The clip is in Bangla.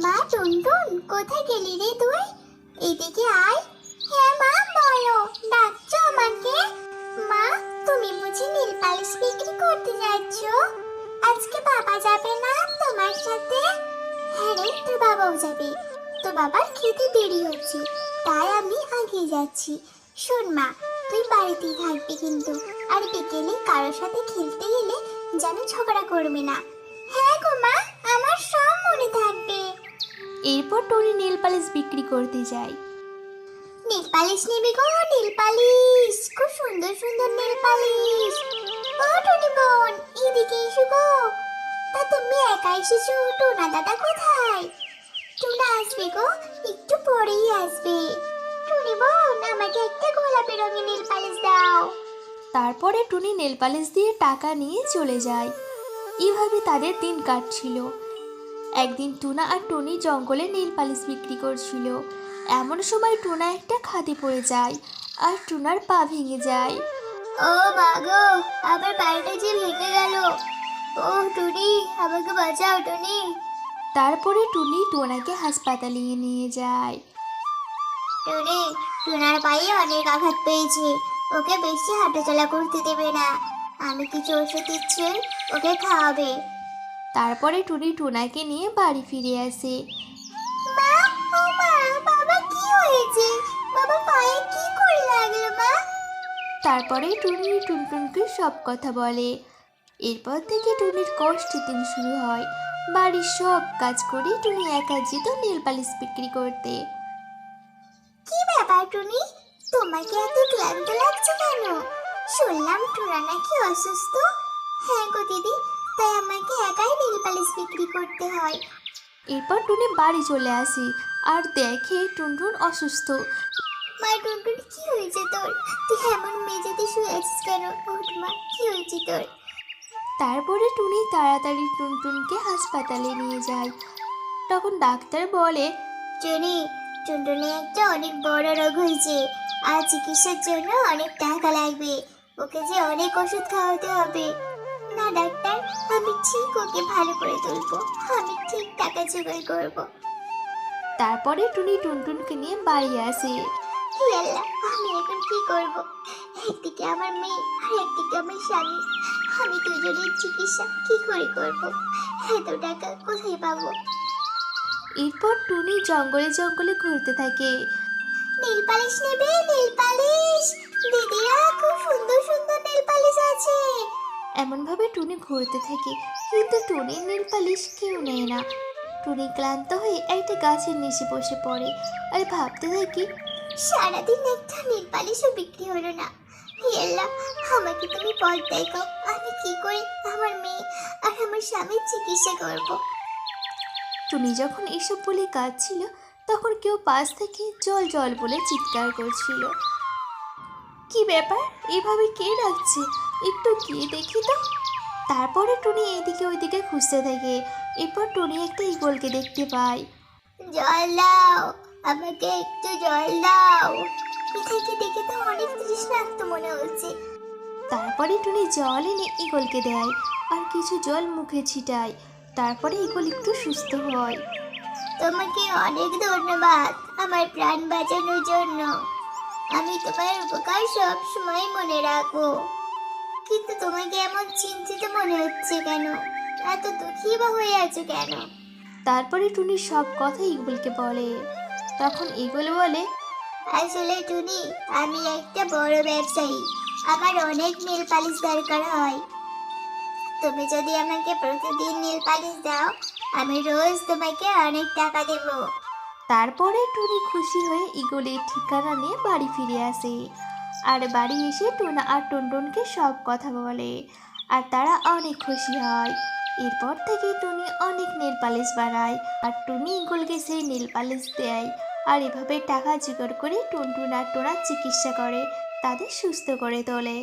মা টুনটুন, কোথায় গেলি রে তুই? এদিকে আয়। হ্যাঁ মা, বলো, ডাকছো আমাকে? মা, তুমি বুঝি নীল পালিশ বিক্রি করতে যাচ্ছ? আজকে বাবা যাবে না তোমার সাথে? হ্যাঁ রে, তোর বাবাও যাবে। তো বাবার খেতে দেরি হচ্ছে, তাই আমি আগে যাচ্ছি। শোন মা, তুই বাড়িতেই থাকবি কিন্তু, আর বিকেলে কারোর সাথে খেলতে গেলে যেন ঝগড়া করবি না। হ্যাঁ গো মা, আমার সব মনে থাকবে। এরপর টুনি নেল পালিশ বিক্রি করতে যায়। নীল পালিশ নিবি গো? নীল পালিশ, খুব সুন্দর সুন্দর নীল পালিশ। ও টুনি বোন, এদিকে এসো গো। তা তুমি একা এসেছো? টুনা দাদা কোথায়? টুনা আসবে গো, একটু পরেই আসবে। টুনি বোন, আমাকে একটা গোলাপি রঙের নীল পালিশ দাও। তারপরে টুনি নেল পালিশ দিয়ে টাকা নিয়ে চলে যায়। এভাবে তাদের দিন কাটছিল। একদিন টুনা আর টুনি জঙ্গলে নীল পালিশ বিক্রি করছিল। এমন সময় টুনা একটা খাদে পড়ে যায় আর টুনার পা ভেঙে যায়। ও মা গো, আমার পাটা যে ভেঙে গেল। ও টুনি, আমাকে বাঁচাও টুনি। তারপরে টুনি টুনাকে হাসপাতালে নিয়ে যায়। টুনি, টুনার পায়ে অনেক আঘাত পেয়েছে, ওকে বেশি হাঁটাচলা করতে দেবে না। আমি কিছু ওষুধ দিচ্ছি, ওকে খাওয়াবে। তারপরে টুনি টুনাকে নিয়ে বাড়ি ফিরে আসে। মা, ও মা, বাবা কি হয়েছে? বাবা পায়ে কি করে লাগলো মা? তারপরে টুনি টুনটুনকে সব কথা বলে। এরপর থেকে টুনির কষ্টের দিন শুরু হয়। বাড়ির সব কাজ করে টুনি একা যেত নেল পালিশ বিক্রি করতে। কি ব্যাপার টুনি, তোমাকে এত ক্লান্ত লাগছে কেন? শুনলাম টুনা নাকি অসুস্থ। হ্যাঁ গো দিদি, তাই আমাকে একাই নীল পালিশ বিক্রি করতে হয়। এরপর টুনি বাড়ি চলে আসে আর দেখে টুনটুন অসুস্থ। মা টুনটুন, কি হয়েছে তোর? তুই এমন মেঝেতে শুয়ে আছিস কেন? ওঠ মা, কি হয়েছে তোর? তারপরে টুনি তাড়াতাড়ি টুনটুনকে হাসপাতালে নিয়ে যায়। তখন ডাক্তার বলে, টুনি, টুনটুনের একটা অনেক বড় রোগ হয়েছে, আর চিকিৎসার জন্য অনেক টাকা লাগবে। ওকে যে অনেক ওষুধ খাওয়াতে হবে। না ডাক্তার, আমি ঠিক ওকে ভালো করে তুলবো। আমি ঠিক টাকা জোগাড় করবো। তারপরে টুনি টুনটুনকে নিয়ে বাড়ি আসে। হে আল্লাহ, আমি এখন কি করব? একদিকে আমার মেয়ে আর একদিকে আমার স্বামী। আমি দুজনের চিকিৎসা কি করে করব? এত টাকা কোথায় পাবো? এরপর টুনি জঙ্গলে জঙ্গলে ঘুরতে থাকে। নীল পালিশ নেবে? নীল পালিশ, দিদিরা খুব সুন্দর সুন্দর নীল পালিশ আছে। এমনভাবে টুনি ঘুরতে থাকে, কিন্তু টুনির নীল পালিশ কেউ নেয় না। টুনি ক্লান্ত হয়ে একটা গাছের নিচে বসে পড়ে আর ভাবতে থাকে, সারাদিন একটা নীল পালিশও বিক্রি হলো না। হে আল্লাহ, আমাকে তুমি পথ দেখাও। আমি কি করে আমার মেয়ে আর আমার স্বামীর চিকিৎসা করব? টুনি যখন এসব বলে কাঁদছিল, তখন কেউ পাশ থেকে জল জল বলে চিৎকার করছিল। কি ব্যাপার, এভাবে কে ডাকছে? একটু গিয়ে দেখি তো। তারপরে টুনি এইদিকে ওইদিকে খুঁজতে থাকে। এরপর টুনি একটা ঈগলকে দেখতে পায়। জল দাও, আমাকে একটু জল দাও। এটাকে দেখে তো অনেক তৃষ্ণার্ত মনে হচ্ছে। তারপরে টুনি জল এনে ঈগলকে দেয় আর কিছু জল মুখে ছিটায়। তারপরে ঈগল একটু সুস্থ হয়। তোমাকে অনেক ধন্যবাদ আমার প্রাণ বাঁচানোর জন্য। আমি তোমার উপকার সব সময় মনে রাখবো। কিন্তু তোমাকে এমন চিন্তিত মনে হচ্ছে কেন? এত দুঃখী বা হয়ে আছো কেন? তারপরে টুনি সব কথা ঈগলকে বলে। তখন ঈগল বলে, আসলে টুনি, আমি একটা বড় ব্যবসায়ী। আমার অনেক নীল পালিশ দরকার হয়। তুমি যদি আমাকে প্রতিদিন নীল পালিশ দাও, আমি রোজ তোমাকে অনেক টাকা দেব। তারপরে টুনি খুশি হয়ে ঈগলের ঠিকানা নিয়ে বাড়ি ফিরে আসে। আর বাড়ি এসে টুনা আর টুনটুনকে সব কথা বলে, আর তারা অনেক খুশি হয়। এরপর থেকে টুনি অনেক নেল পালিশ বানায় আর টুনি ঈগলকে সেই নেল পালিশ দেয়। আর এভাবে টাকা জোগাড় করে টুনটুন আর টোনা চিকিৎসা করে, তাদের সুস্থ করে তোলে।